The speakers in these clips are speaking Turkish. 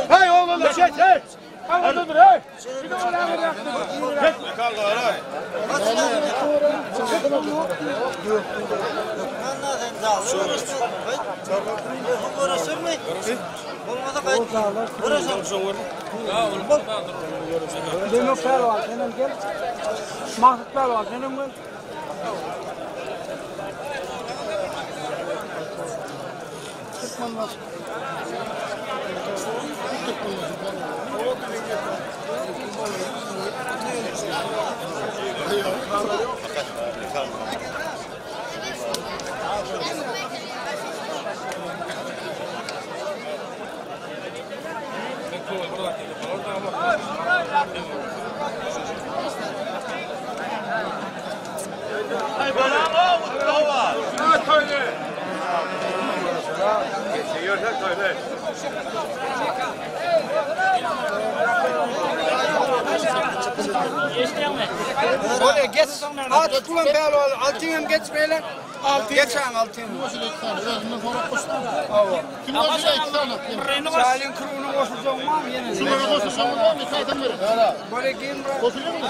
Hey oğlum şey hey. Hadi dur hey. Bir de oraya bıraktım. Kaldı ara. Oraya geç. Altı kullan beyler. Altıyım geç beyler. Geç an altıyım. Kim var ya iki tane? Salin kurunu koşacağım var yine. Şunlara koşacağım var bir tane verin. Böyle giyin bırak. Koşuyor mu?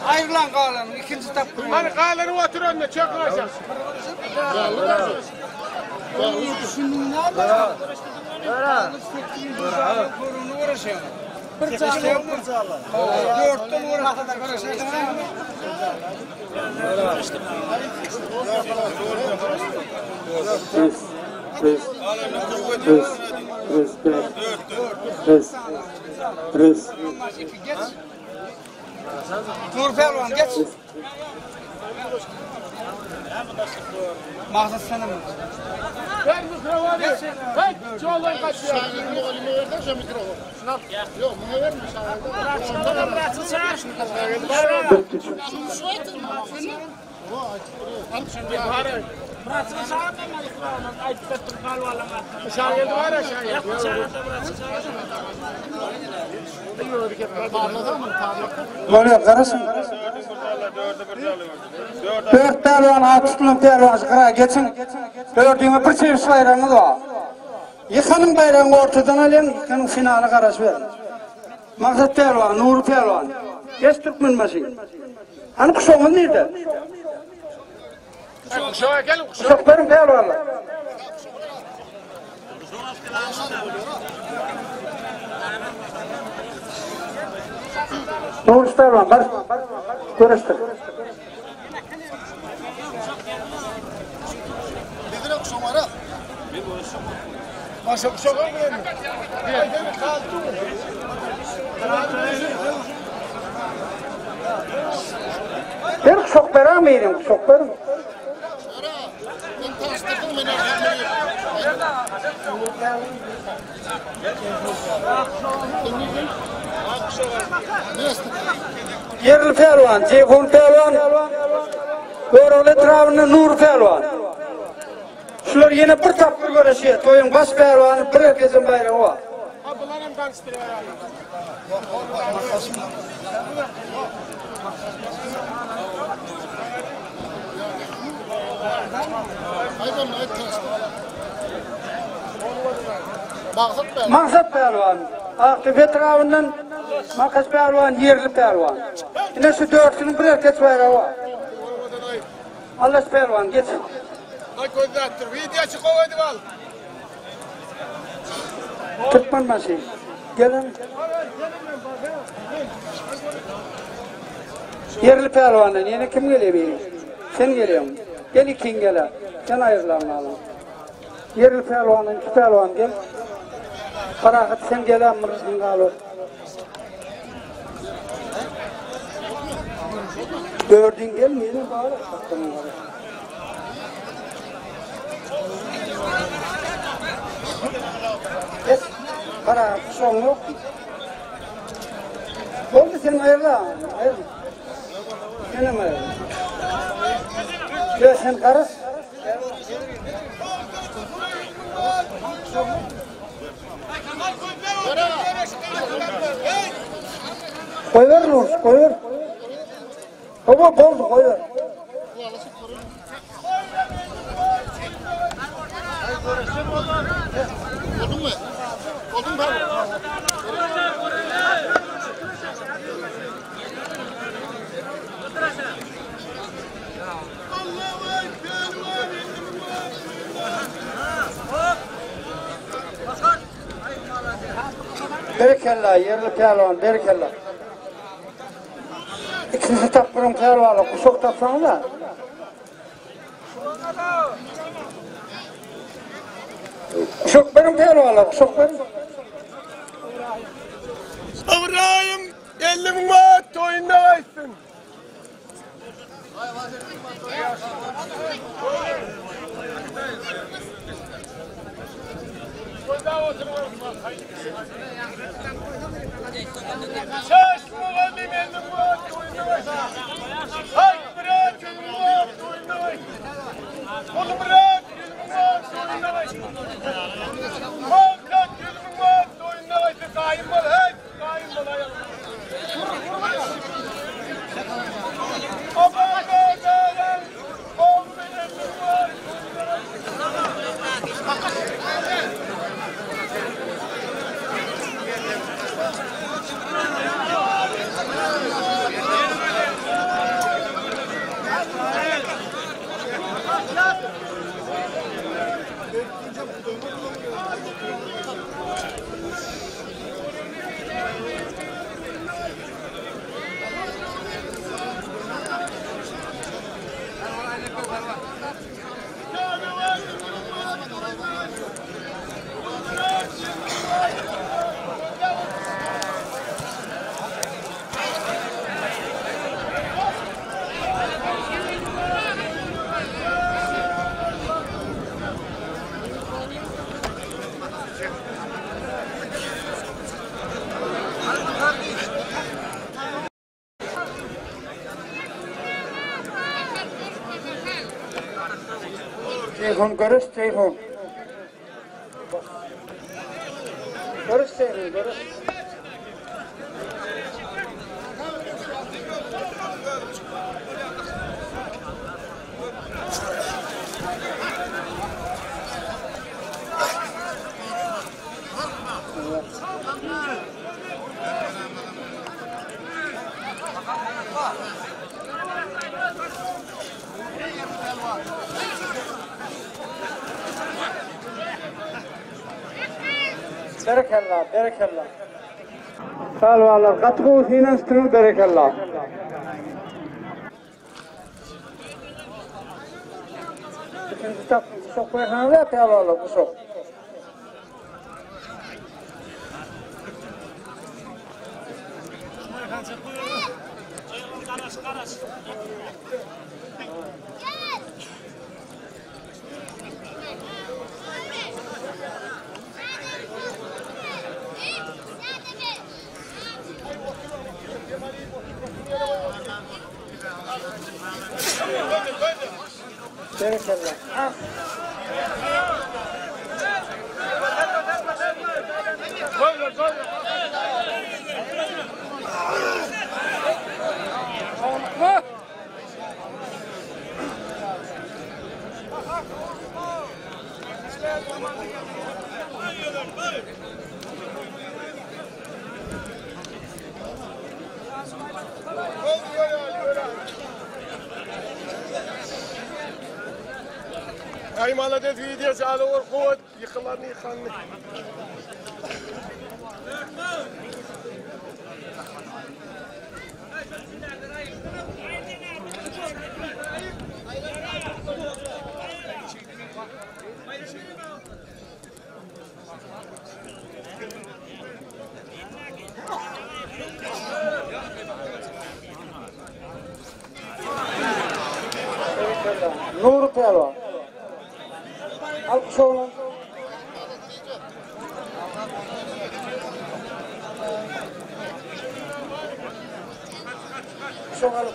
Ayrılan kalanın ikinci tap kurunu. Hani kahvenin otur önüne çek aşağı. Şimdi ne yapalım? Kurunu uğraşıyor. Pırçalı. Dörtten uğraşıyor. Nur Pervan geç. Mağazat sana mı? Ver mikrofonu. Hey, çoğulayın kaçıyor. Şahitlik olima verdi mikrofon. Yok bunu vermiş. Böyle karışın. Dört pervan, altı kulun pervan çıkara geçin. Dördüğüne bir çeviş bayrağınız var. Yıkanın bayrağını ortadan alın, yıkanın finali karış verin. Maksat pervan, Nuri pervan. Geç Türkmen başı. Hani kuşağınız nerede? Kuşağa gelin kuşağa. Kuşakların pervanlar. Nuri pervan, barış. Görüştür. Nedir o kuşamara? Başa kuşağa mı gelin? Bir kuşak bera mıydın, kuşak bera mı? Ben tanıştırdım beni. Yerli pelvan, Ceyhun pelvan, Yorul etrafında Nur pelvan. Şular yine bir tapır görüşüyor. Toyun baş pelvanı bir herkesin bayrağı var. Ablanın karıştırıyor herhalde. Hayvanla et tanıştırdım. Mağzat ben. Maksat pelvan, Aktif etrafından Makas pelvan, yerli pelvan. Yine şu dörtünün bir herkes bayrağı var. Allah pelvan geç. Ay gözlattır. Video çık ovaydı val. Türkmen başı. Gelin. Yerli pelvandan yine kim geliyor benim? Sen geliyorsun. Gel ikin gel. Sen ayrılanma alın. Yerli pelvandan iki pelvan gel. Bırakıp sen gel mırızın kalır. Dördün gelmeyin bağlı. Es, para son yok. Oldu sen ayırla. Ayırla. Sen mi ayırla? Ya sen karış. Koy ver Nur, koy ver. Baba boldu koy ver. Oldun mu? Oldun mu? Allah Berekella, yerli pehlivan, berekella. İkisi tapırım pehlivanı, kuşak tapsanız da. Kuşak benim pehlivanı, kuşak benim. İbrahim 50.000 manat oyunda açsın. Şaş mola bir 50.000 manat oyunda açsın. Hayır bırak 50.000 manat oyunda açsın. Onu bırak 50.000 manat oyunda açsın. Kalk 50.000 manat oyunda açsın. Kayın bol hey. Kayın bol ayalım. Telefon, görüş telefon. Görüş telefon, görüş. Berekallah, berekallah. Salvalar, katkı finansını berekallah. İkinci çok koyacağınız ya salvalar bu çok. Berekallah. هاي مالها فيديو على ورقود يخلاني يخلني Nur pehlivan. Alkış oğlum. Kuşak alıp.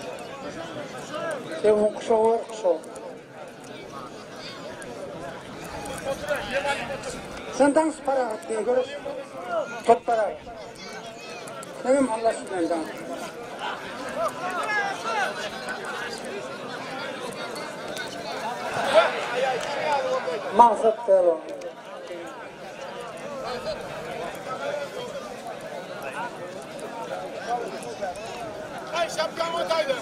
Telefon kuşağı var, kuşağı. Sen dans para at diye görürsün. Tot para. Sevim Allah sizden dans. Maksat pehlivan. Ay şapkamı taydı.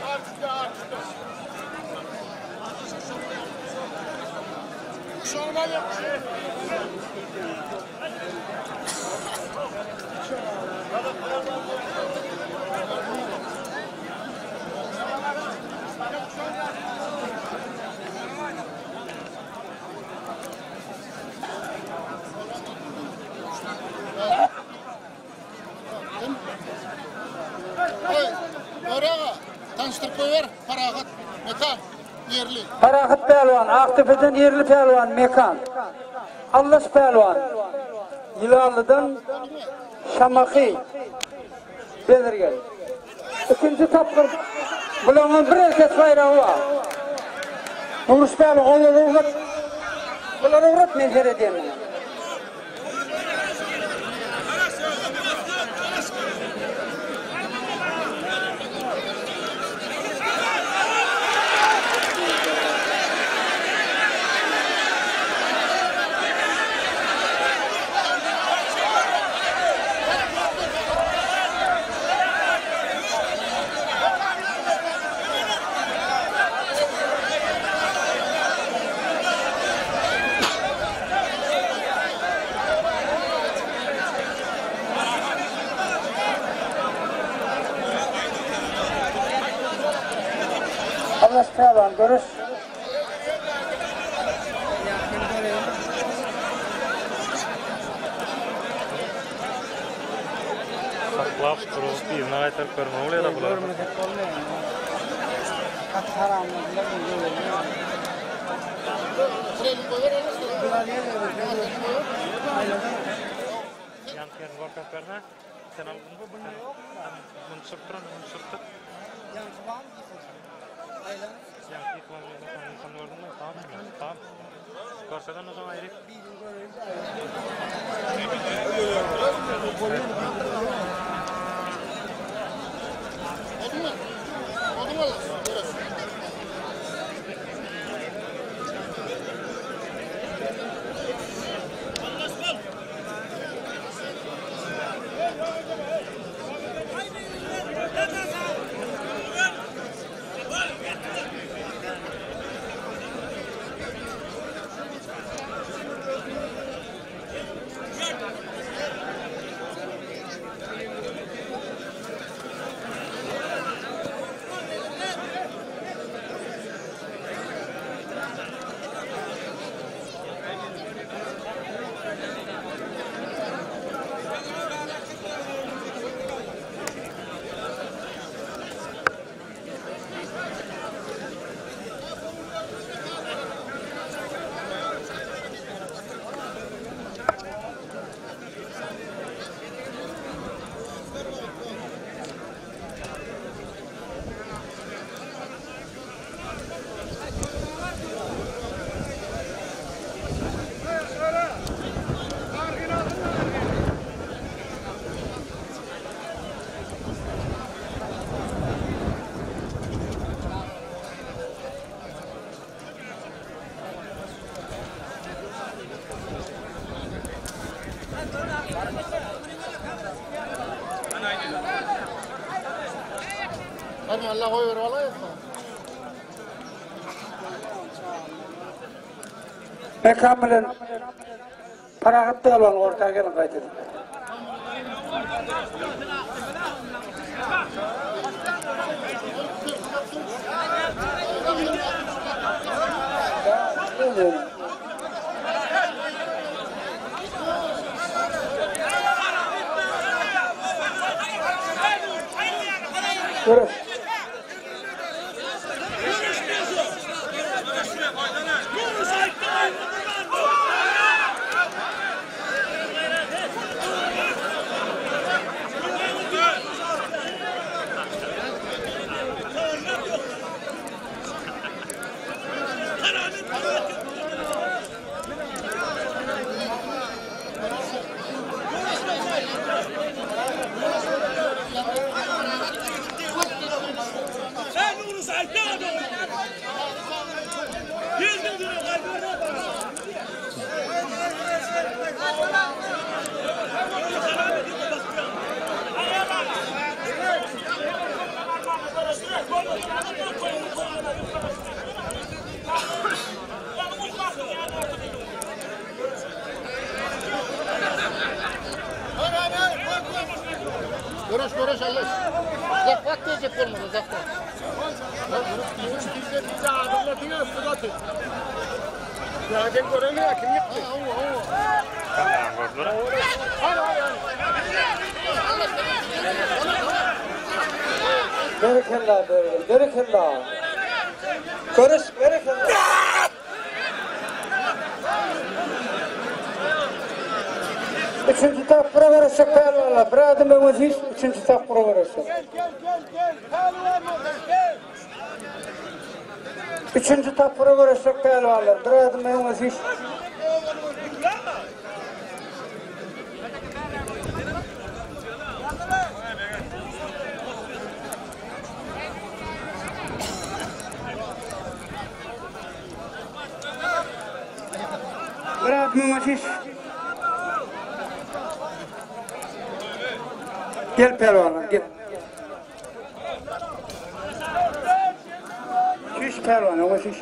Artık. Tanıştırıp koyuver, Parahat, Mekan, yerli. Parahat Pehlivan, Aktepe'den yerli Pehlivan, Mekan. Allaş Pehlivan, Yilalı'dan Şamakhi, Belirgel. İkinci tapkır, bulanın bir erkek bayrağı var. Nuruş Pehlivan, onları uğrat, men seyredeyim. Allaş Pehlivan, görüş. Saklap, kurup, yığına aytarıp görme oluyor da bular. Yankıyan bakıp verme. Sen aldın mı? Bunu sürttürün, bunu sürttür. Yankı yıkılan insan gördün mü? Tamam. Görsen o zaman ayrı. Oldu mu? Hadi Allah koyuver olayım mı? Mekan bilen Parahat Pehlivan ortaya gelin kaydedim. Görüş. çalış. Zapat diyecek olmadı zapat. Bize adamlar diyor Fırat'ı. Zaten göremiyor kim yaptı? Berekella böyle, berekella. Görüş, berekella. Üçüncü takpura varışık pehlivanlar. Bir adım ömüzüz, üçüncü takpura varışık. Gel. Pehlivan oğlum, gel. Üçüncü takpura varışık pehlivanlar. Bir adım ömüzüz. Bir adım ömüzüz. Gel pehlivanlar, gel. Şiş pehlivan, ama şiş.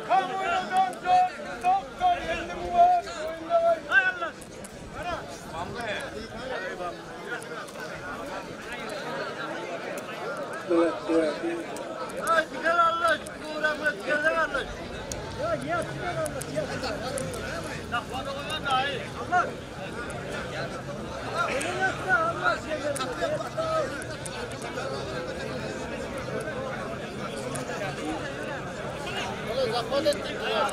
Kamuoyundan doktor elini var. Hay Allah. Evet. Hay gel Allah. Uğramak gel Allah. Ya yatıyor Allah. Ya bana olan da hayır. Allah. Elini yatsa Allah Zapat ettik ya.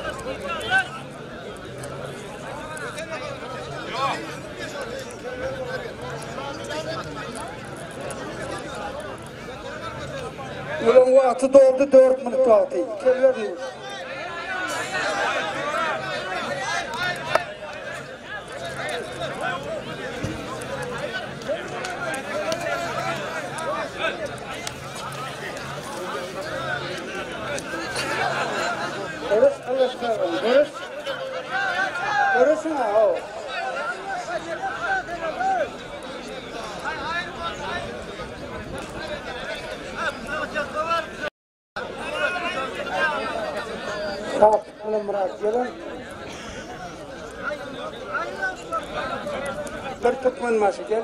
Ulan vakti doldu 4 minut vakti. Keller diyor. Görüş, görüş. Görüşün ha o. Sağ olun Murat, gelin. Bir tutmanması gel.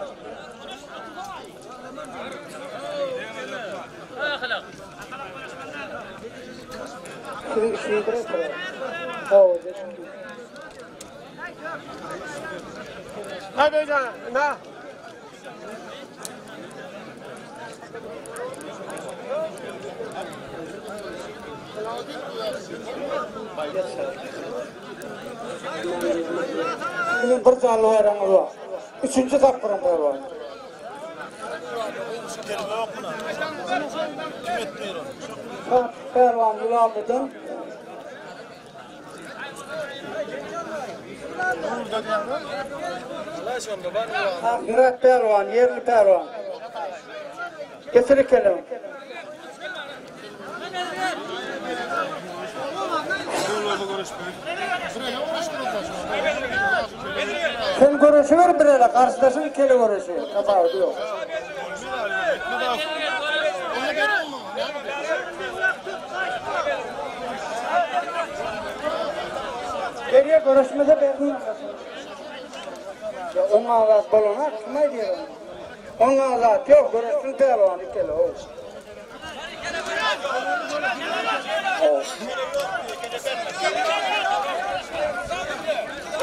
Şimdi işini bırakırlar. Hava şimdi. Hadi canım. Na. Bugün bir canlı hayranımız var. Üçüncü takpırım var. Pervan Yulallı'dan. Murat Pervan, yerli Pervan. Getir kelim. Sen görüşü ver bir ele, karşıdaşın keli görüşü. Kapağı diyor. Geriye görüşmede verdin. Ya onun ağzı balona kime diyor? Onun ağzı yok, görüşsün telefonu keli o.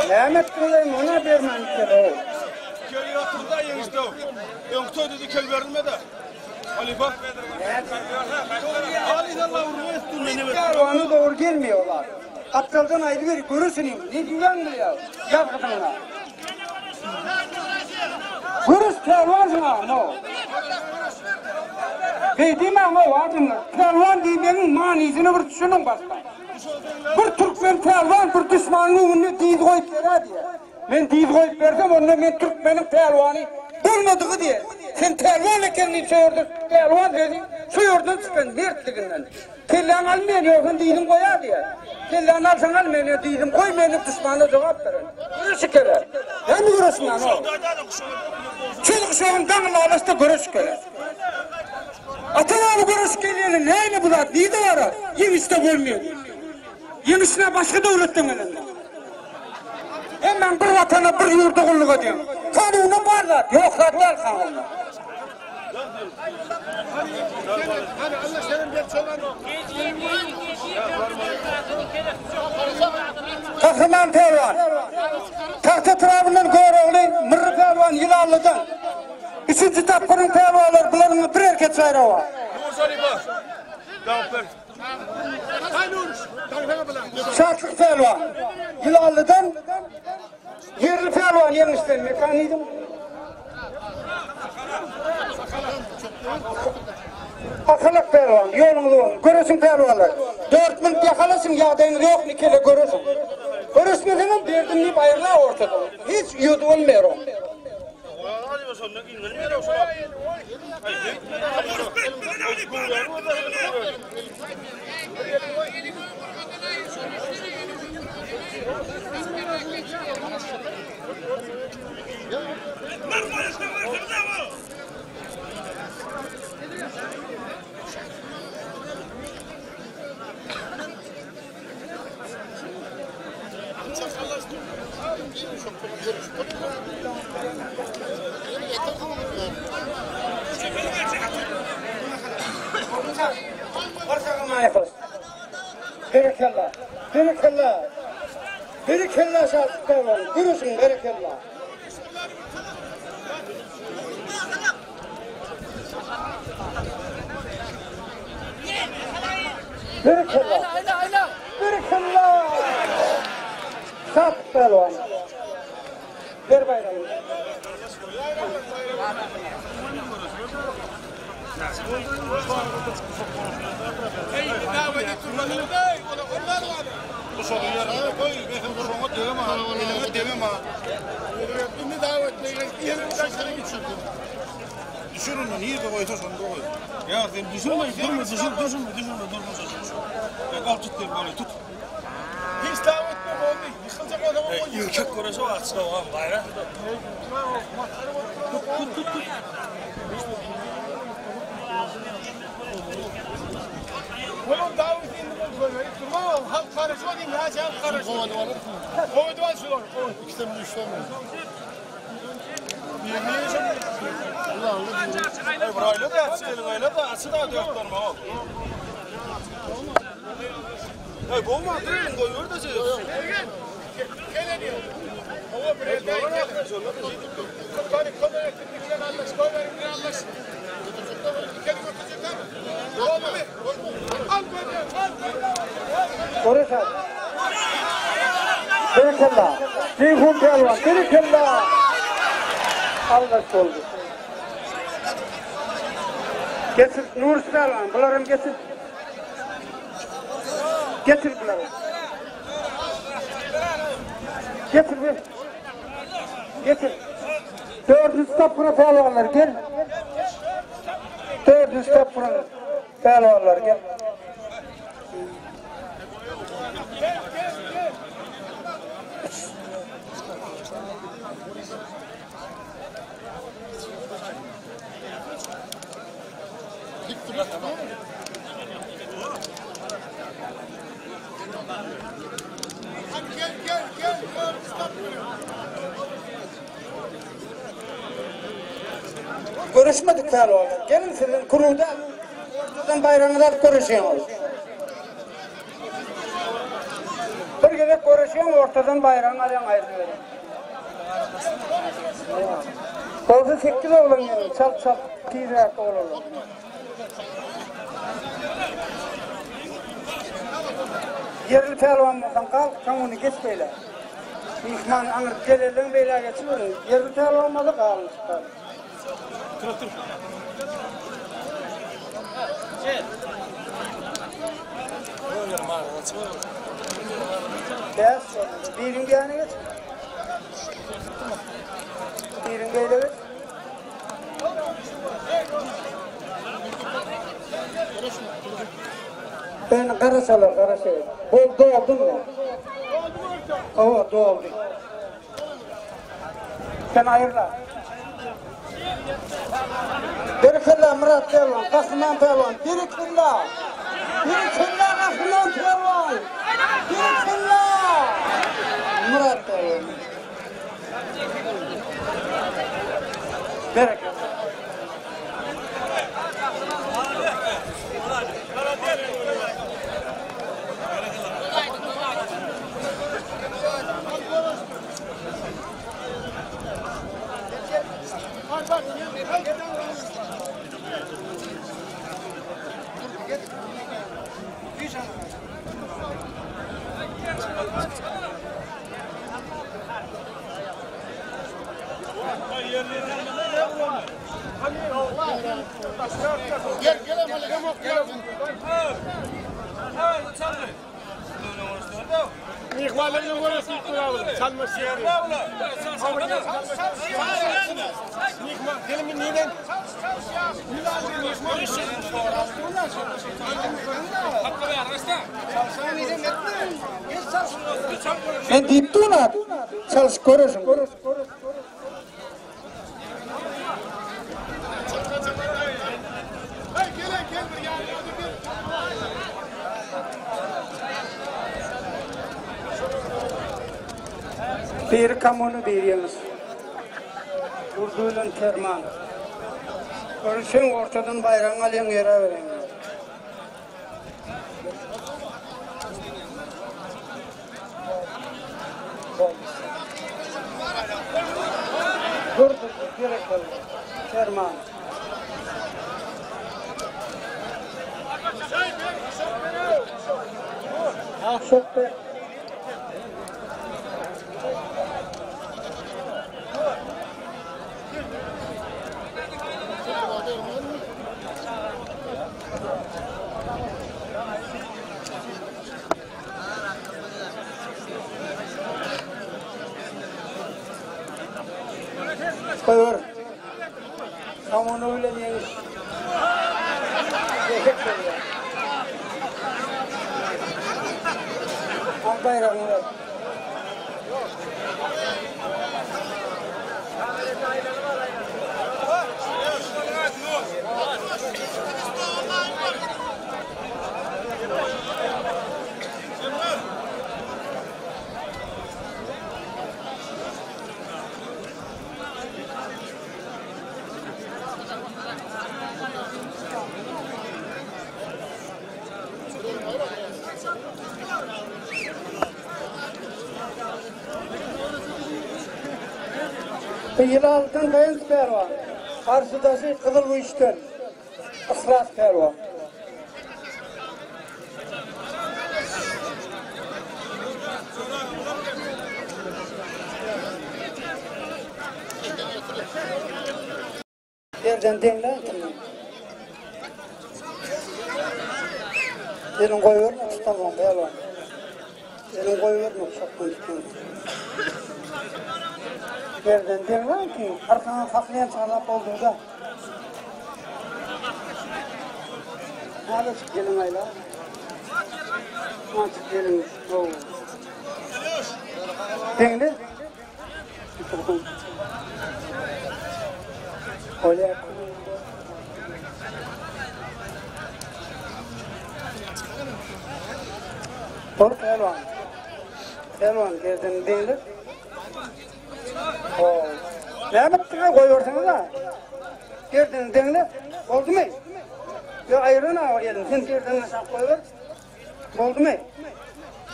Mehmet Kılı'yım ona vermem keli o. Köy oturda yemişti o. Yoktu dedi köy verilme de. Ali bak. Ali Allah vurma ettin beni. Telefonu doğru gelmiyorlar. Aptaldan ayrı bir görürsün. Ne güven biliyor? Yap kızına. Görüş telefon no. Dedim ama o adımlar. Telefon demenin manisini bir düşünün başka. Bir Türkmen telefon bir düşmanlığını diz koyup verir diye. Ben diz koyup versem onunla ben Türkmenin telefonu bulmadığı diye. Sen telefon kendini çağırdın. Telefon dedin. Çağırdın çıkın dertliğinden. Kellan almayan yoksun dedim koyar diye. Kellan alsan almayan dedim koy benim düşmanına cevap verin. Görüşü keler. Ne mi görürsün lan o? Çocuk şovundan ağlaşta görüşü keler. Ataları görüşü kellerin neyle bular? Neydi var? Yemişte bölmüyor. Yemişine başka devletten elinde. Hemen bir vatana bir yurdu kulluk ediyorum. Kanunu var da yoksa gel kanunu. Hani Allah senin bir çoban. Kahraman Pervan. Tahta tarafından Goğroğlu, Mırrı Pervan Yılallı'dan. 3. tapkırın pervalar bularını bir erkek sayra var. Şartlık Pervan. Yılallı'dan yerli Pervan yemişler mekaniydim. Akıllık Pervan, yolunu görürsün Pervanlar. 4 minut yakalasın yağdayını yok nikele görürsün. Görürsün hemen verdim deyip ayrıla ortada. Hiç yudu olmuyor o. Berekallah, berekallah, berekallah şartlık Pervan, görürsün berekallah. Berekallah, berekallah, şartlık Pervan. Ver bayramı. Düşürün lan, iyi de koyuyorsun doğru. Ya sen düşürme, düşürme. Ya kalk tut beni, tut. Hiç davet mi oldu? Yıkılacak adamı koyuyor. Yürkek korası var, atsın o bayrak. Tut. Bunun davetini böyle durma oğlum. Halk karışma değil ya, sen karışma. Koydu var şu var. İki tane müşteri. Burayla da atsın, öyle de atsın da dörtlerime al. Hey, bu mu atırın koyuyor da şey. Gel ediyor. Hava buraya gel. Kırkani konu ettikten anlaş, koyverin bir anlaş. Kendin ötecekler mi? Oldu mu? Al böyle, Görürsün. Berekallah, Ceyhun Pervan, berekallah. Allah oldu. Getir, Nur Pervan, bularım getir. Getir bularım. Getir bir. Getir. 400 tapkına Pervanlar gel. 400 tapkına Pervanlar gel. Gel. Görüşmedik Pervanlar. Gelin sizin kuruda. Ortadan bayrağını alıp görüşüyoruz. Bir gerek görüşüyorum ortadan bayrağını alıp ayrılıyorum. Olsa 8 oğlan yani. Çal. Tiyrak oğlan. Yerli Pervanlardan kalk, kamunu geç böyle. İhman anır gelirden böyle geçiyor. Yerli Pervanlarda kalmış. Tır. Böyle mağarası var. Beyaz, birin geyene geç. Birin geyle geç. Ben karasalar. Doğdun mu? Doğdu. Sen ayırla. Berekallah Murat Pervan, Kahraman Pervan, Berekallah. Kahraman Pervan. Berekallah. Murat Pervan. Bereket. Sen deyip durma, çalışıp görürsün. Bir kamunu veriyoruz. Urduyla Kerman. Görüşün ortadan bayrağın alın yere verin. Durdur, gerek kalır. Kerman. Akşokta. Koyur. Kamunu öyle diyoruz. Al bayrağını ver. Yılaltın Kayınç Pervan, karşıdası Kızıl bu işten, Islas Pervan. Yerden dinle ki. Elin koyuyor mu tutamam Pervan. Elin koyuyor mu tutamam. Yerden dinle ki, arkana saklayan çağırlap olduğunda. Hadi çık gelin ayla. Çık gelin. Dinle. Öyle yapalım. Doğru Pelvan. Pelvan yerden dinle. Ne yaptığını koyuyorsunuz da? Yerden dinle. Oldu mu? Ya ayrına yedim. Sen yerden nasıl koyuyor? Oldu mu?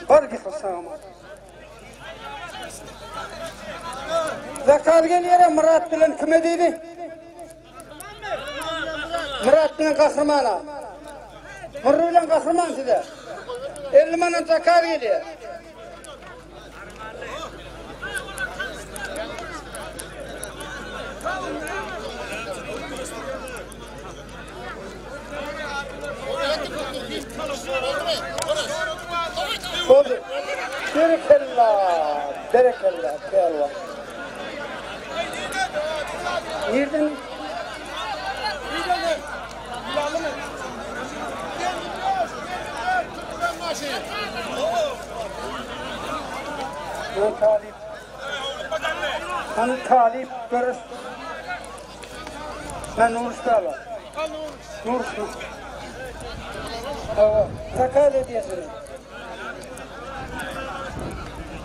Var bir kısağıma. Zakar gel yere Murat bilen kime dedi? Murat bilen kahramana. Murat bilen kahraman size. 50 manat zakar geliyor. Oldu. Berekallah, berekallah, Pelvan. Nereden? Ben talip görür. Ben Nurş'ta Nurş'ta. Zakar ediyorsunuz.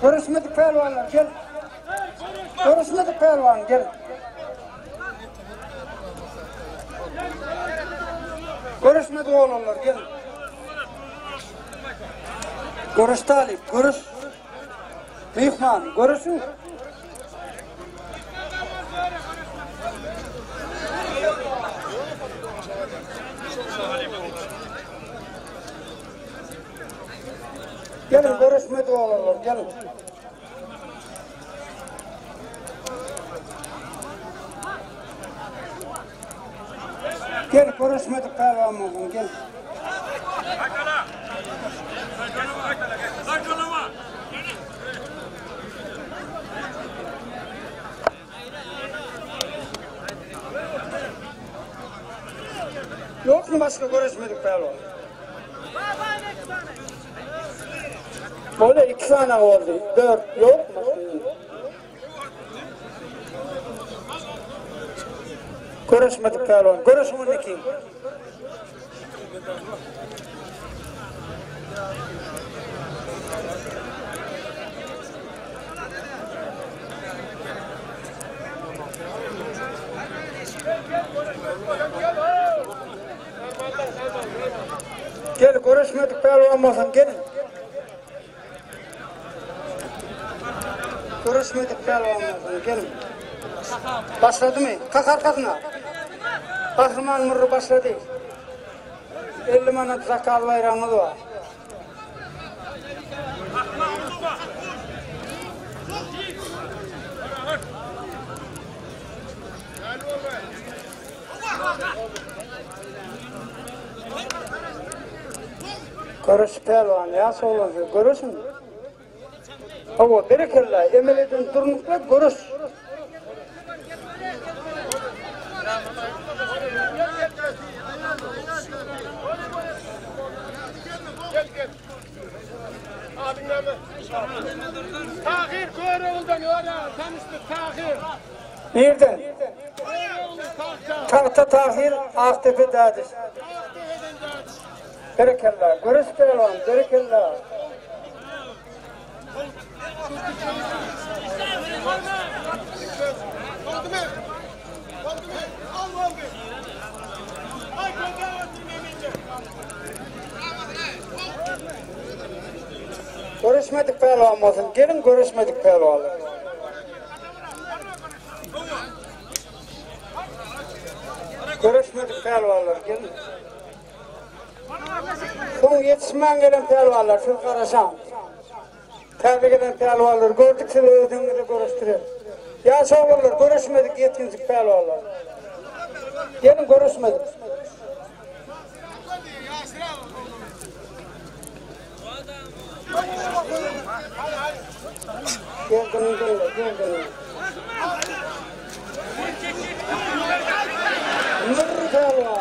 Görüşmedik Pelvanlar, gel. Görüşmedik Pelvan, gel. Görüşmedi oğlanlar gelin. Görüş talip, görüş. Mihman, görüşün. Gelin görüşmedi oğlanlar gelin. Gel görüşmedik pehlivanımızın gel. Yok mu başka görüşmedik pehlivan? Böyle 2 tane oldu. 4 yok mu? Görüşmedik pehlivan. Görüşümün iki. Gel görüşmedik pehlivan olsun gelin. Görüşmedik pehlivan olsun gelin. Başladı mı? Kalk arkasına. Kahraman Murru başladı. 50 manat zakal bayramı var. Görüş pehlivan ya soğulansı görürsün. Hava berekella emeleden durmukla görüş. Gel. Abin ne mi? Tahir Koyroğlu'ndan öyle tanıştık Tahir. Nereden? Koyroğlu Tahta Tahir Aktepe'dedir. Berekella, görüş pehlivan, berekella. Görüşmedik pehlivan olsun. Gelin görüşmedik pehlivanlar. Görüşmedik pehlivanlar. Gelin. Son yetişmeyen gelen pehlivanlar. Şu karışan. Tebrik eden pehlivanlar. Gördük sizi ödümleri görüştürüyor. Ya soğurlar. Görüşmedik yetkinlik pehlivanlar. Gelin görüşmedik. Geldin. Mırr pehlivan.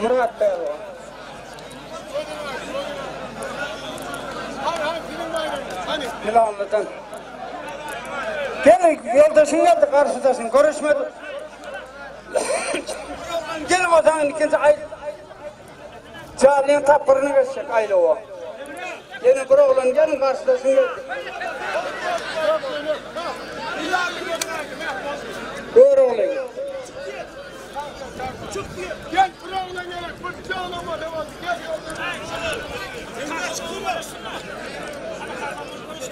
Murat pehlivan. Milanlı'dan. Gel yoldaşın geldi karşıdasın. Görüşmedi. Gelin o zaman ikinci ay. Cahiliyen tapırını geçecek aile o. Yeni bir oğlan gelin karşıdasın geldi. Doğru oğlan. Gel buraya gel. Bıçağlama devam.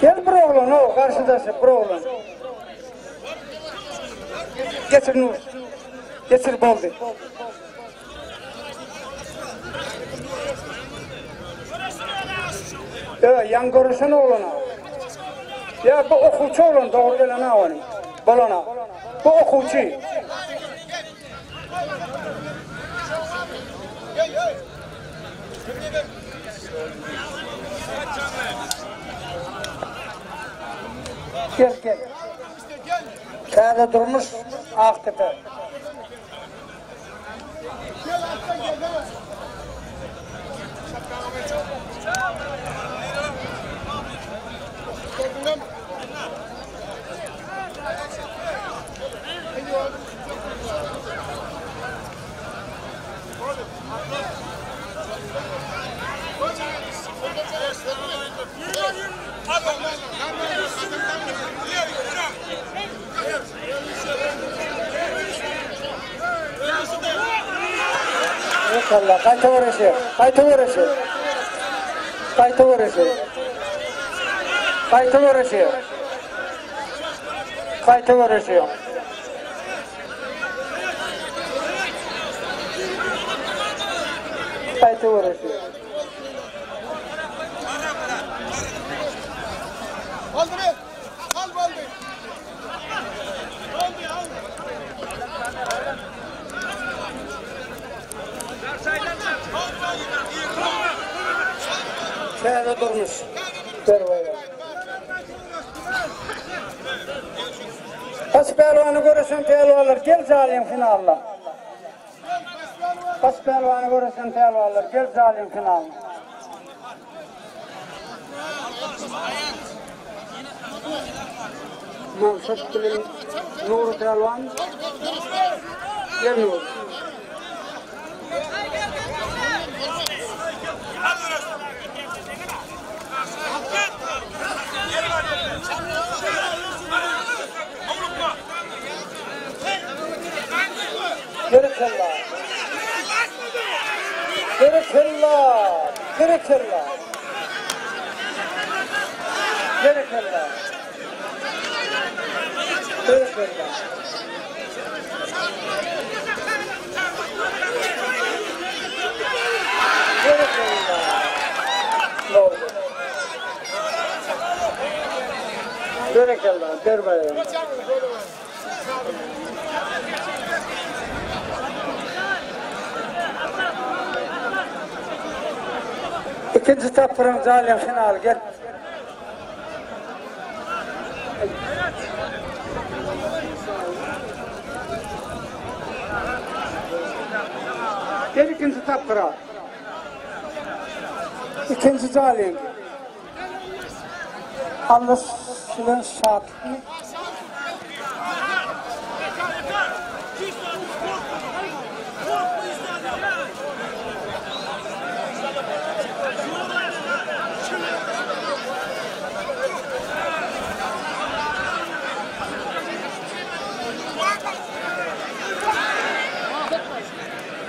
Gel buraya oğlan o karşıdasın buraya oğlan. Getir Nur. Getir Boldi. Evet, yan görüşene oğlana. Ya bu okuçu oğlan doğru gelene onun. Bolana. Bu okuçu. Gel. Şöyle durmuş Aktepe. Allah, qayta uğraşı. Qayta uğraşı. Qayta uğraşı. Qayta uğraşı. Qayta uğraşı. Qayta uğraşı. Aldı be. Aldı. Şöyle durmuş. Kaç pehlivanı görürsen pehlivanlar gel zalim finalına. Kaç pehlivanı görürsen pehlivanlar gel zalim finalına. Mansat Gül'ün Nuri pehlivan. Gel Nuri. Kırıkırla. Kırıkırla. Kırıkırla. Kırıkırla. Kırıkırla. Kırıkırla. Ne oldu? Kırıkırla. Kırıkırla. İkinci tapırın zalim final gel. Gel ikinci tapıra. İkinci zalim. Allah silen saat.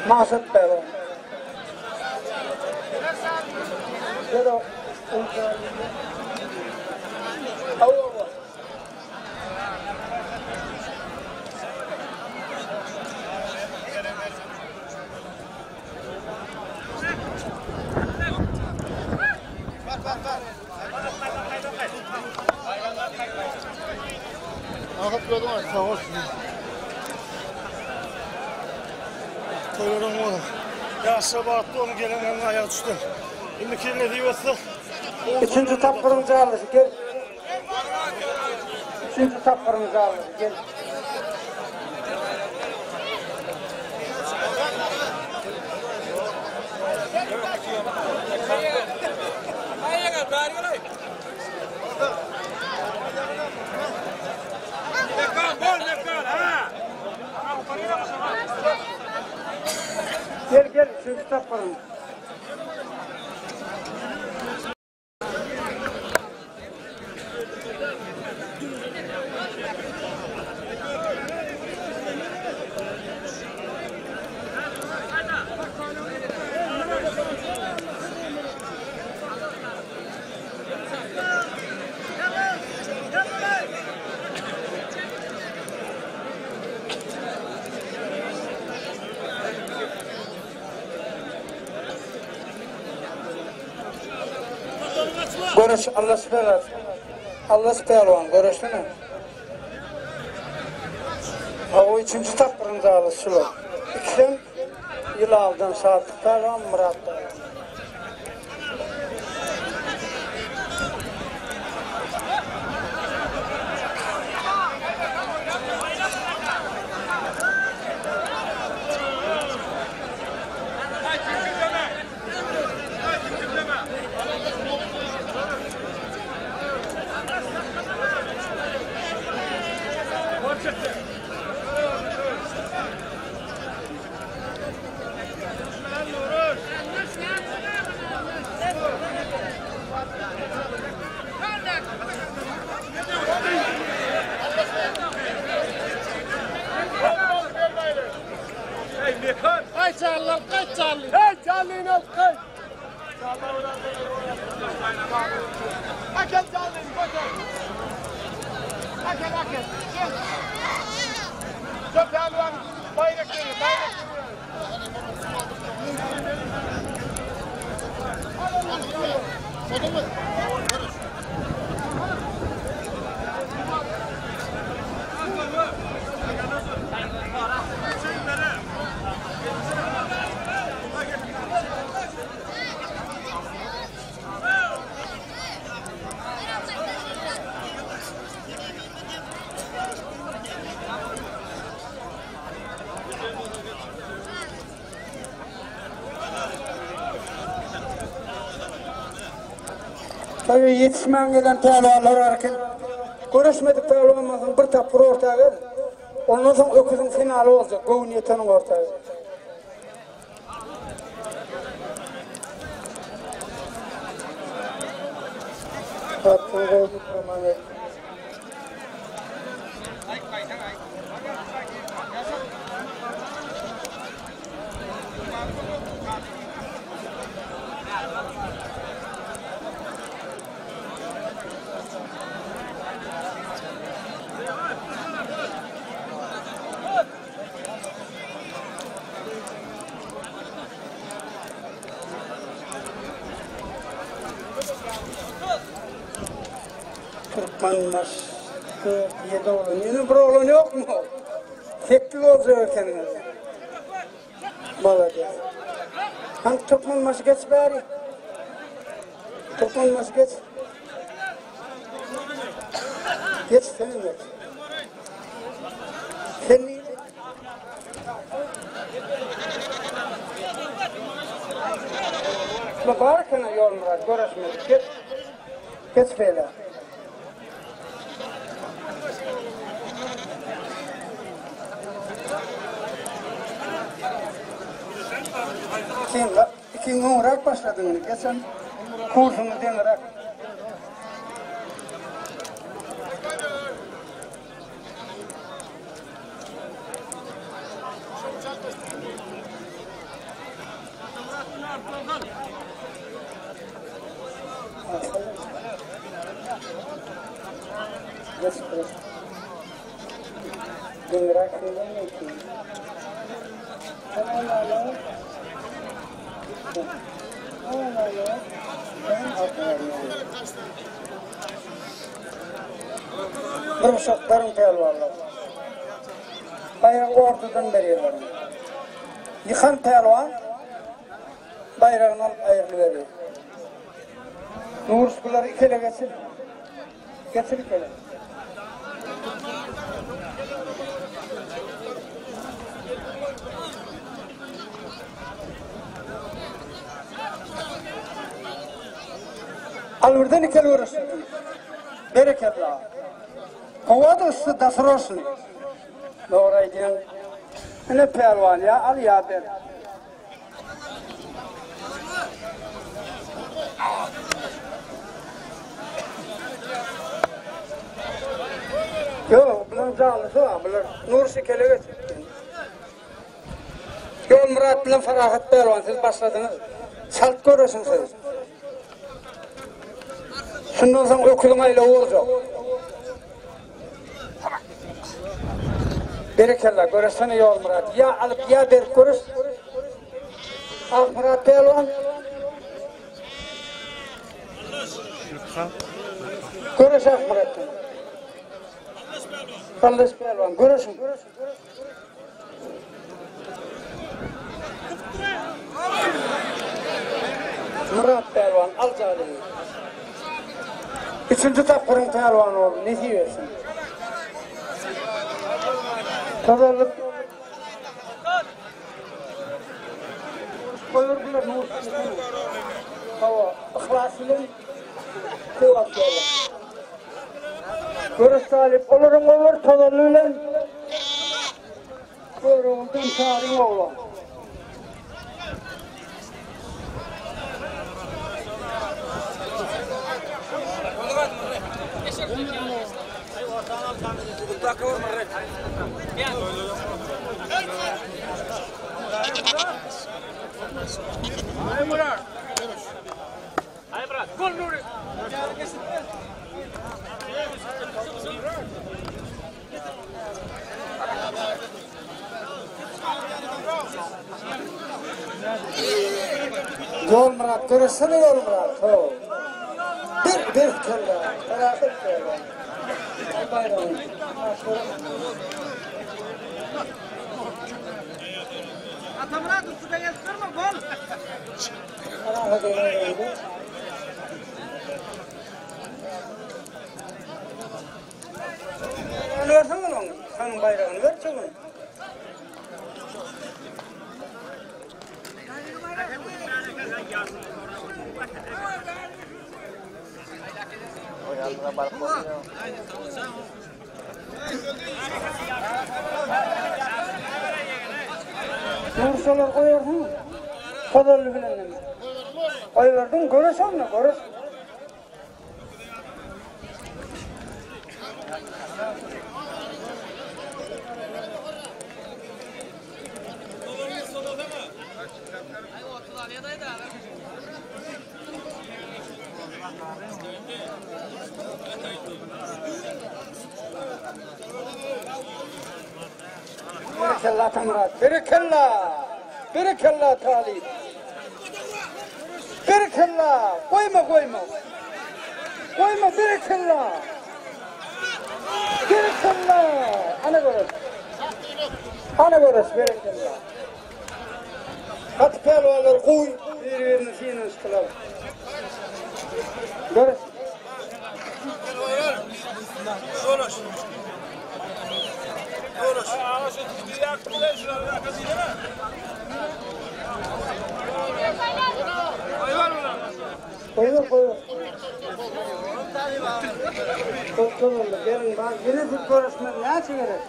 Maksud pehlivan. Pero Allah. Anlatıyordum artık, sağ olsun. Koyuyorum onu. Ya sabah attı onu gelen ayağa düştü. Şimdi kirli diyorsa... Üçüncü tapırımızı alır gel. Üçüncü tapırımızı alır gel. Gel gel üçüncü tapırım. Görüş Allah süper. Allah pehlivan görüştün mü? O üçüncü tapırımızı alır şular. İkisem yıl aldan Sadık pehlivan Murat pehlivan. al kaç Charlie. Hey Charlie'ni al kaç. Hakem Charlie'ni koy. Hakem. Çok pehlivan bayrak veriyor. Tabii yetişmen gelen pehlivanlar varken görüşmedik pehlivanımızın bir tapır ortaya geldi. Ondan sonra öküzün finali olacak. Göğün yetenin ortaya geldi. Tatlını koyduk romanı. Türkmenler, yedi oğlan. Yeni bir oğlan yok mu? Tekli olacak kendiniz. Maladiye. Hangi Türkmen maçı geç bari? Türkmen maçı geç. Geç senin geç. Sen neydi? Bakarken yol Murat, görüşmedik. Geç. Geç beyler. İkinci uğrak başladın. Geçen kursunu denerek. Denerek bir uşakların pehlivanlar. Bayrağı ortadan veriyorlar. Yıkan pehlivan bayrağını alıp ayırını veriyor. Nurskuları ikile geçir. Geçir ikile. Alırdan ikili uğraşın. Bereketlâh. Kova da ısı dasır olsun. Doğru diyen. Ne pehlivan ya, al ya der. Yok, bunun canlısı var. Bunlar nur şekeli geçir. Yol Murat bilen Farahat pehlivan siz başladınız. Salt görürsün siz. Şundan sonra ökülün aile olacak. Berekellah, görürsene yol Murat. Ya alıp ya berk görürs. Al Murat pehlivan. Görürs al Murat'tan. Kalleş pehlivan, görürsün. Murat pehlivan, al canını. Üçüncü tapkırın pehlivan oldu, ne diyorsun? Tadırlık. Koyur bunlar nur. Hava, ıhlasıyla kuvvet yolla. Görüş talip olurum olur, tadırlığıyla koyurumun tarihi oğlan. Yol Murat, görüşsene Yol Murat. Bir kelle, beraber kelle. Bayramı. Atamına tuttu da yazdırma gol. Hadi öyle. Versin mi lan? Senin bayrağını ver çabuk. Vursalar koyarsın, kadarlı bilen. Koyverdin, görürsen mi? Görürsün. Berekella Tamrat, berekella Talip. Berekella, koyma. Koyma berekella. Berekella. Ana görüş berekella. Katı pelvalar koy, birbirini sinir sıkılar. Görüş. Koyuyor. Çok oldu. Gelin bak, yine tut görüşme. Ne çevirir?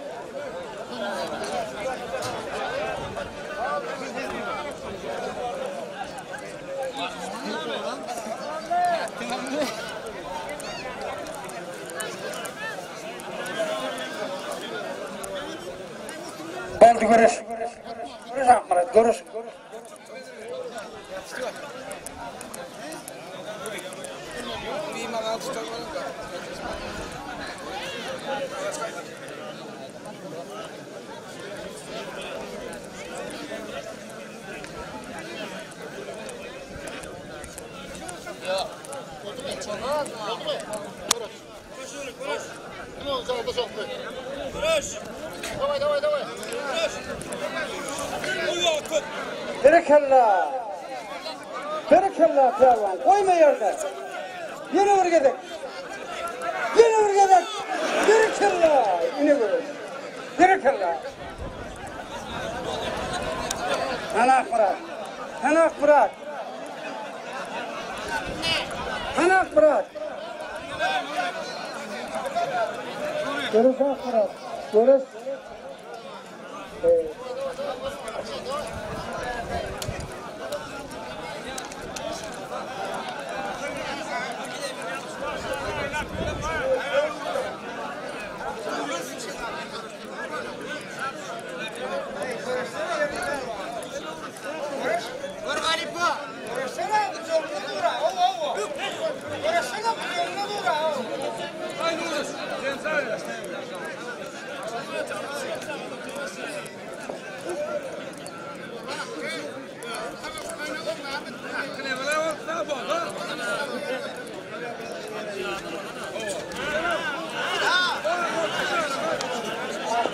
Oldu görüş. Görüş Akmarat, görüş. Berekella Pervan, koyma yerde. Yine vur gedek. Berekella, yine vur. Berekella. Hanak Murat. Görüş Murat. Görüş.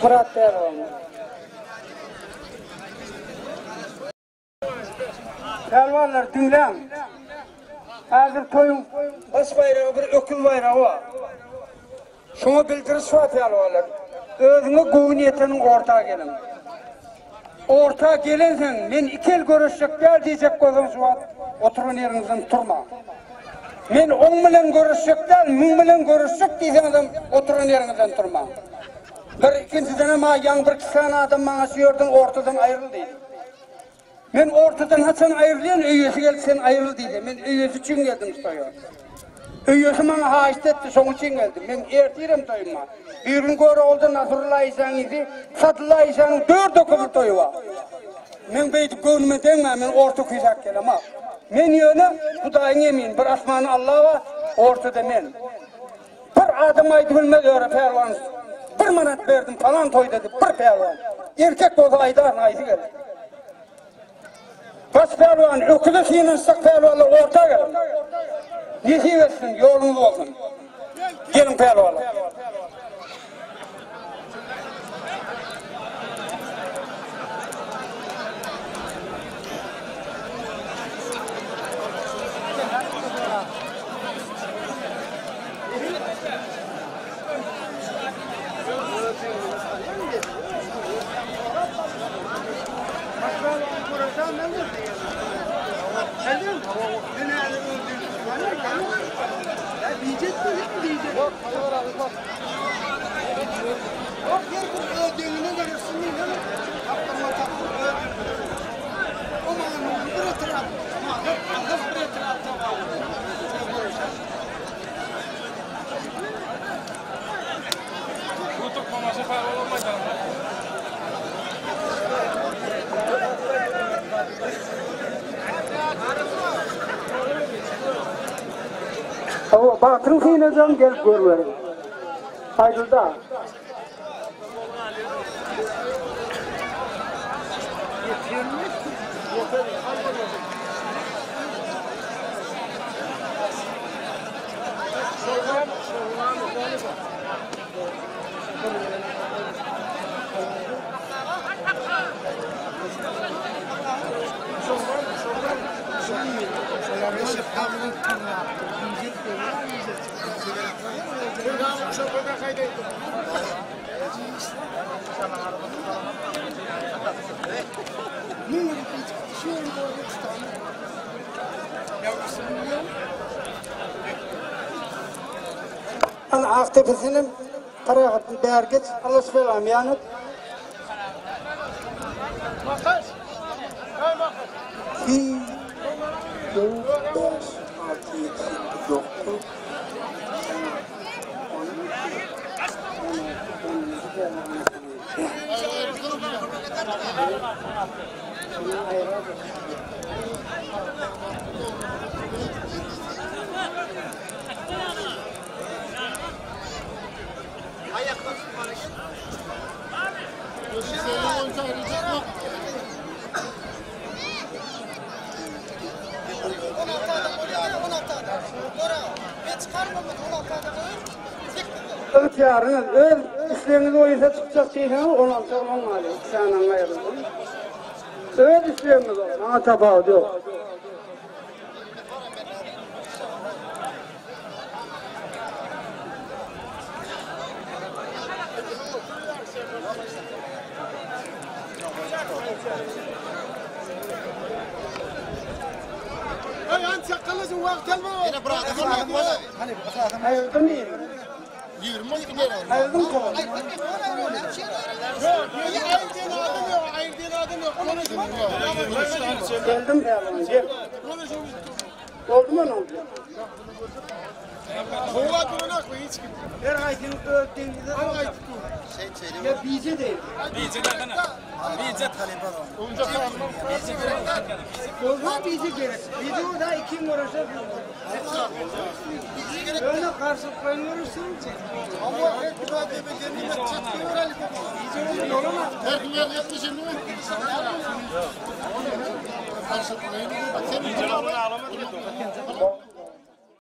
Murat Pervan. Pervanlar dinlen. Hazır toyun baş bayrağı bir ökül bayrağı var. Şuna bildiriş var Pervanlar. Özüne kuvvetinin ortağa gelin. Ortağa gelinsen men ikel görüşecek gel diyecek gözünüz var. Oturun yerinizden durma. Men 10 bilen görüşecek gel, 1000 bilen görüşecek diyeceğim oturun yerinizden durma. Bir ikinciden ama yan bir kısana adam bana sıyordun ortadan ayrıl deydi. Men ortadan haçan ayrılayan üyesi geldi sen ayrıl deydi. Men üyesi için geldim soyuyor. Üyesi bana haşit etti son için geldim. Men ertirim toyuma. Bir gün göre oldu Nasrullah İsa'nın izi, Sadullah İsa'nın 4 okulu toyu var. Men beytip gönlüme denme, men orta kuysak gelem ha. Men yöne Hudaýyň emin, bir asmany Allah var, ortada men. Bir adam aýdy bilmez öre perwan. 1 manat berdim falan toy dedi, bir perwan. Erkek bolsa aýdan aýdy gel. Baş perwan, öküde sinansak perwanlar orta gel. Nesibesin, yoluňyz bolsun. Gelin perwanlar. Batırın kıyınacağım gelip görüverin. Aydılda. Ana Aktepesinin tarafı bergeç, alışverişim yani. Makas. Hay makas. 2, 4, 5, 6, 7, 9, Evet yarın öz işleriniz oysa çıkacak şeyden 16 olan var. Sen anlayalım. Evet işleriniz o. Sana tabağı yok. Hay an sakallasın vaqt gelme. Yine bırak. Hani Hayırdır mı? yürüme gider. Hayırdır mı? Yok, ayırdığın adım yok. Ayırdığın adım yok. Konuşun. Geldim Erman, gel. Oldu mu ne oldu? Kova duruna koy hiç kim. Her ayın öldüğünde ya bize değil. Oyuncak almam. Olma bize gerek. Bize o da 2 uğraşır. Öyle karşılık koyuyorsun. Ama hep bir daha deme kendime çatıyor herhalde. Bize onu yoluna. Her gün yer yapmışım değil mi? Karşı koyayım. Bak sen bir